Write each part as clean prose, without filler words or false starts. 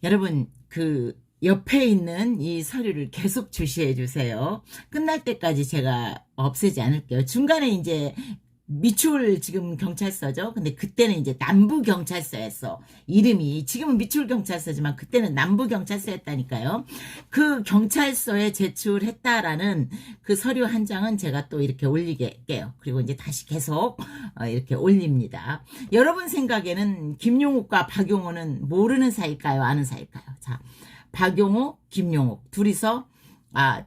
여러분, 그 옆에 있는 이 서류를 계속 주시해 주세요. 끝날 때까지 제가 없애지 않을게요. 중간에 이제 미추홀 지금 경찰서죠. 근데 그때는 이제 남부경찰서였어. 이름이 지금은 미추홀경찰서지만 그때는 남부경찰서였다니까요. 그 경찰서에 제출했다라는 그 서류 한 장은 제가 또 이렇게 올리게요. 그리고 이제 다시 계속 이렇게 올립니다. 여러분 생각에는 김용욱과 박용호는 모르는 사이일까요? 아는 사이일까요? 자, 박용호, 김용욱 둘이서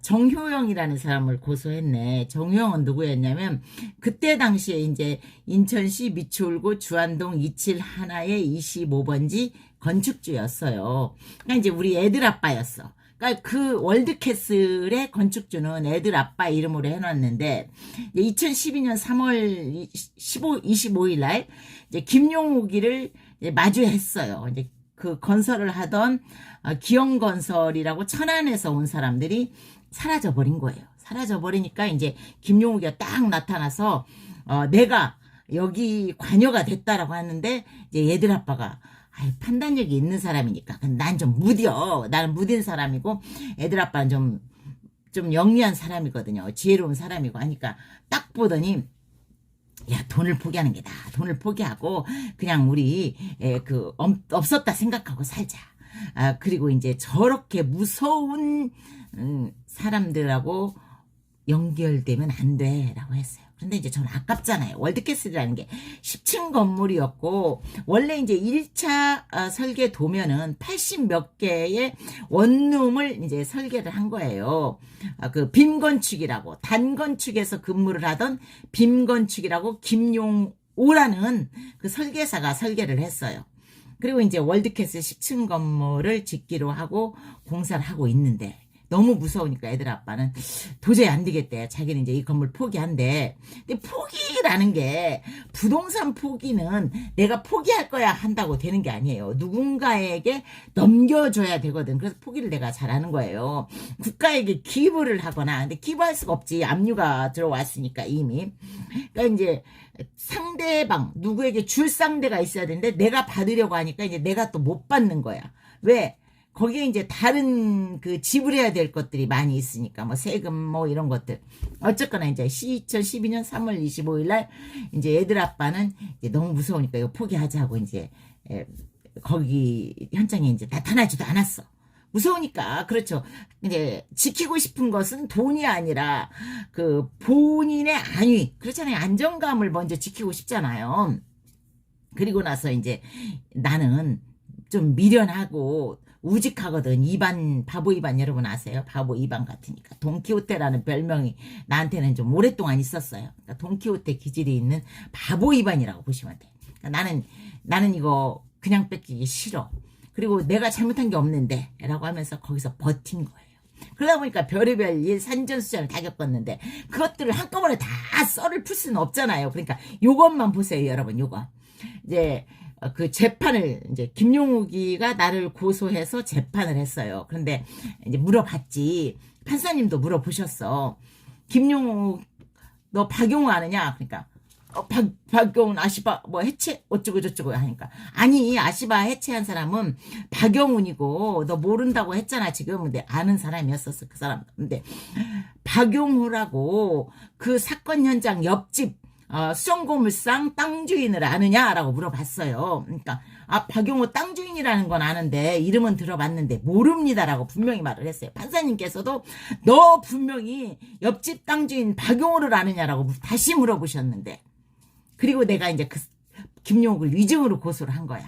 정효영이라는 사람을 고소했네. 정효영은 누구였냐면, 그때 당시에 이제 인천시 미추홀구 주안동 27 하나의 25번지 건축주였어요. 그러니까 이제 우리 애들 아빠였어. 그러니까 그 월드캐슬의 건축주는 애들 아빠 이름으로 해놨는데, 2012년 3월 25일 날, 이제 김용욱이를 마주했어요. 이제 그 건설을 하던 기영건설이라고 천안에서 온 사람들이 사라져 버린 거예요. 사라져 버리니까 이제 김용욱이가 딱 나타나서 내가 여기 관여가 됐다라고 하는데, 이제 얘들 아빠가 판단력이 있는 사람이니까 난 좀 무뎌. 나는 무딘 사람이고 애들 아빠는 좀 영리한 사람이거든요. 지혜로운 사람이고 하니까 딱 보더니, 야, 돈을 포기하는 게다. 돈을 포기하고 그냥 우리 없었다 생각하고 살자. 그리고 이제 저렇게 무서운 사람들하고 연결되면 안 돼라고 했어요. 그런데 이제 저는 아깝잖아요. 월드캐슬이라는 게 10층 건물이었고, 원래 이제 1차 설계 도면은 80 몇 개의 원룸을 이제 설계를 한 거예요. 그 빔건축이라고, 단건축에서 근무를 하던 빔건축이라고 김용오라는 그 설계사가 설계를 했어요. 그리고 이제 월드캐슬 10층 건물을 짓기로 하고 공사를 하고 있는데, 너무 무서우니까 애들 아빠는 도저히 안 되겠대. 자기는 이제 이 건물 포기한대. 근데 포기라는 게, 부동산 포기는 내가 포기할 거야 한다고 되는 게 아니에요. 누군가에게 넘겨줘야 되거든. 그래서 포기를 내가 잘하는 거예요. 국가에게 기부를 하거나, 근데 기부할 수가 없지. 압류가 들어왔으니까 이미. 그러니까 이제 상대방, 누구에게 줄 상대가 있어야 되는데 내가 받으려고 하니까 이제 내가 또 못 받는 거야. 왜? 거기에 이제 다른 그 지불해야 될 것들이 많이 있으니까, 뭐 세금 뭐 이런 것들. 어쨌거나 이제 2012년 3월 25일 날 이제 애들 아빠는 이제 너무 무서우니까 이거 포기하자고 이제 거기 현장에 이제 나타나지도 않았어. 무서우니까. 그렇죠. 이제 지키고 싶은 것은 돈이 아니라 그 본인의 안위, 그렇잖아요. 안정감을 먼저 지키고 싶잖아요. 그리고 나서 이제 나는 좀 미련하고 우직하거든. 바보 이반 여러분 아세요? 바보 이반 같으니까. 돈키호테라는 별명이 나한테는 좀 오랫동안 있었어요. 그러니까 돈키호테 기질이 있는 바보 이반이라고 보시면 돼. 그러니까 나는 이거 그냥 뺏기기 싫어. 그리고 내가 잘못한 게 없는데 라고 하면서 거기서 버틴 거예요. 그러다 보니까 별의별 일, 산전수전을 다 겪었는데, 그것들을 한꺼번에 다 썰을 풀 수는 없잖아요. 그러니까 요것만 보세요, 여러분. 요거 이제 그 재판을, 이제 김용욱이가 나를 고소해서 재판을 했어요. 그런데 이제 물어봤지. 판사님도 물어보셨어. 김용욱, 너 박용호 아느냐? 그러니까 박용훈 아시바 뭐 해체 어쩌고 저쩌고 하니까, 아니 아시바 해체한 사람은 박용훈이고 너 모른다고 했잖아 지금. 근데 아는 사람이었었어 그 사람. 근데 박용호라고 그 사건 현장 옆집 수정고물상 땅 주인을 아느냐라고 물어봤어요. 그러니까 박용호 땅 주인이라는 건 아는데 이름은 들어봤는데 모릅니다라고 분명히 말을 했어요. 판사님께서도 너 분명히 옆집 땅 주인 박용호를 아느냐라고 다시 물어보셨는데, 그리고 내가 이제 그 김용욱을 위증으로 고소를 한 거야.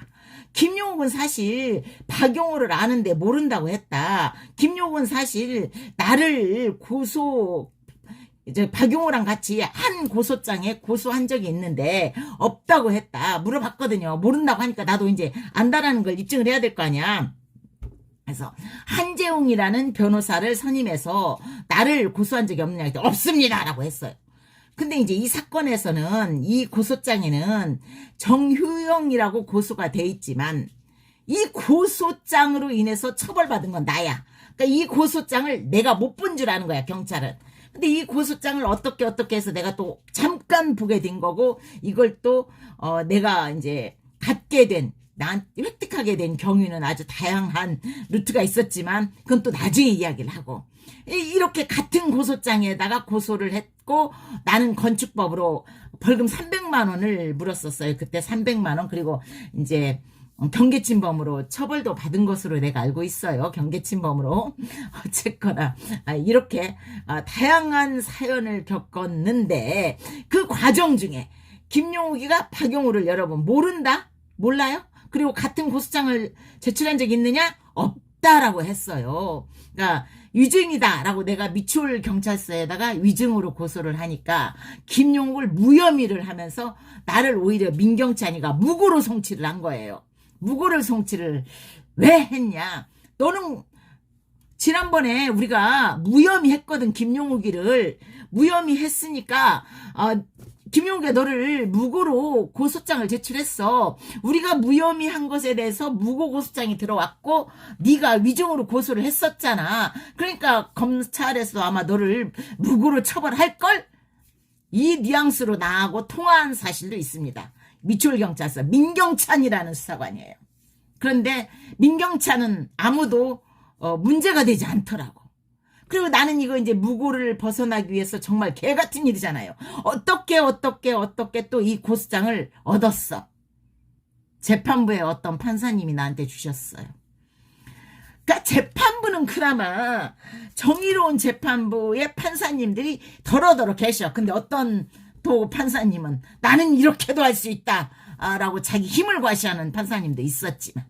김용욱은 사실 박용호를 아는데 모른다고 했다. 김용욱은 사실 나를 이제 박용호랑 같이 한 고소장에 고소한 적이 있는데 없다고 했다. 물어봤거든요. 모른다고 하니까 나도 이제 안다라는 걸 입증을 해야 될 거 아니야. 그래서 한재웅이라는 변호사를 선임해서 나를 고소한 적이 없느냐 했더니 없습니다라고 했어요. 근데 이제 이 사건에서는, 이 고소장에는 정효영이라고 고소가 돼 있지만, 이 고소장으로 인해서 처벌받은 건 나야. 그러니까 이 고소장을 내가 못 본 줄 아는 거야, 경찰은. 근데 이 고소장을 어떻게 해서 내가 또 잠깐 보게 된 거고, 이걸 또 내가 이제 갖게 된 나한테 획득하게 된 경위는 아주 다양한 루트가 있었지만 그건 또 나중에 이야기를 하고, 이렇게 같은 고소장에다가 고소를 했고 나는 건축법으로 벌금 300만 원을 물었었어요. 그때 300만 원. 그리고 이제 경계침범으로 처벌도 받은 것으로 내가 알고 있어요. 경계침범으로. 어쨌거나 이렇게 다양한 사연을 겪었는데 그 과정 중에 김용욱이가 박용우를 여러분 모른다? 몰라요? 그리고 같은 고소장을 제출한 적 있느냐? 없다라고 했어요. 그러니까 위증이다라고 내가 미추홀 경찰서에다가 위증으로 고소를 하니까 김용욱을 무혐의를 하면서 나를 오히려 민경찬이가 무고로 송치를 한 거예요. 무고를 송치를 왜 했냐? 너는 지난번에 우리가 무혐의 했거든. 김용욱이를 무혐의 했으니까 김용욱이 너를 무고로 고소장을 제출했어. 우리가 무혐의 한 것에 대해서 무고 고소장이 들어왔고 네가 위증으로 고소를 했었잖아. 그러니까 검찰에서도 아마 너를 무고로 처벌할걸? 이 뉘앙스로 나하고 통화한 사실도 있습니다. 미추홀경찰서 민경찬이라는 수사관이에요. 그런데 민경찬은 아무도 문제가 되지 않더라고. 그리고 나는 이거 이제 무고를 벗어나기 위해서 정말 개 같은 일이잖아요. 어떻게 또 이 고소장을 얻었어. 재판부의 어떤 판사님이 나한테 주셨어요. 그러니까 재판부는 그나마 정의로운 재판부의 판사님들이 더러더러 계셔. 근데 어떤 또 판사님은 나는 이렇게도 할 수 있다 라고 자기 힘을 과시하는 판사님도 있었지만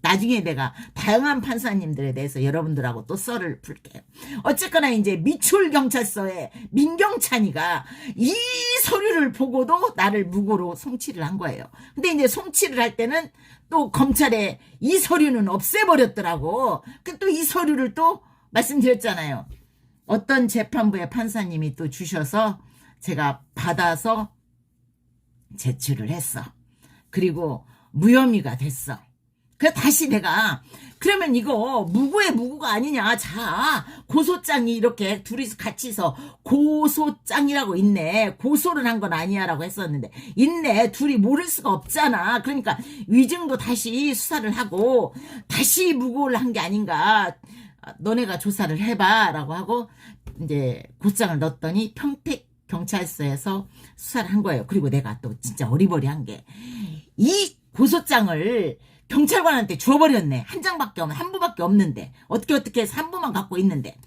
나중에 내가 다양한 판사님들에 대해서 여러분들하고 또 썰을 풀게요. 어쨌거나 이제 미추홀경찰서의 민경찬이가 이 서류를 보고도 나를 무고로 송치를 한 거예요. 근데 이제 송치를 할 때는 또 검찰에 이 서류는 없애버렸더라고. 또 이 서류를 또 말씀드렸잖아요. 어떤 재판부의 판사님이 또 주셔서 제가 받아서 제출을 했어. 그리고 무혐의가 됐어. 그래서 다시 내가 그러면 이거 무고의 무고가 아니냐. 자, 고소장이 이렇게 둘이서 같이서 고소장이라고 있네. 고소를 한 건 아니야 라고 했었는데 있네. 둘이 모를 수가 없잖아. 그러니까 위증도 다시 수사를 하고 다시 무고를 한 게 아닌가. 너네가 조사를 해봐 라고 하고 이제 고소장을 넣었더니 평택 경찰서에서 수사를 한 거예요. 그리고 내가 또 진짜 어리버리한 게 이 고소장을 경찰관한테 주워버렸네. 한 장밖에 없는, 한 부밖에 없는데 어떻게 해서 한 부만 갖고 있는데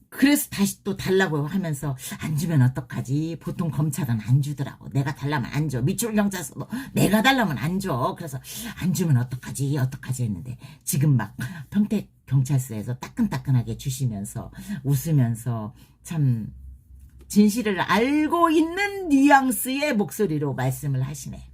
그래서 다시 또 달라고 하면서 안 주면 어떡하지. 보통 검찰은 안 주더라고. 내가 달라면 안 줘. 미추홀경찰서도 내가 달라면 안 줘. 그래서 안 주면 어떡하지 했는데 지금 막 평택 경찰서에서 따끈따끈하게 주시면서 웃으면서 참 진실을 알고 있는 뉘앙스의 목소리로 말씀을 하시네.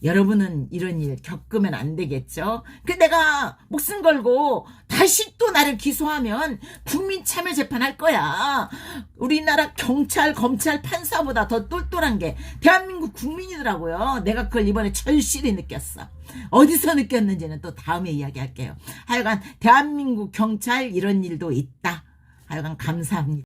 여러분은 이런 일 겪으면 안 되겠죠? 내가 목숨 걸고 다시 또 나를 기소하면 국민참여재판 할 거야. 우리나라 경찰, 검찰, 판사보다 더 똘똘한 게 대한민국 국민이더라고요. 내가 그걸 이번에 절실히 느꼈어. 어디서 느꼈는지는 또 다음에 이야기할게요. 하여간 대한민국 경찰 이런 일도 있다. 하여간 감사합니다.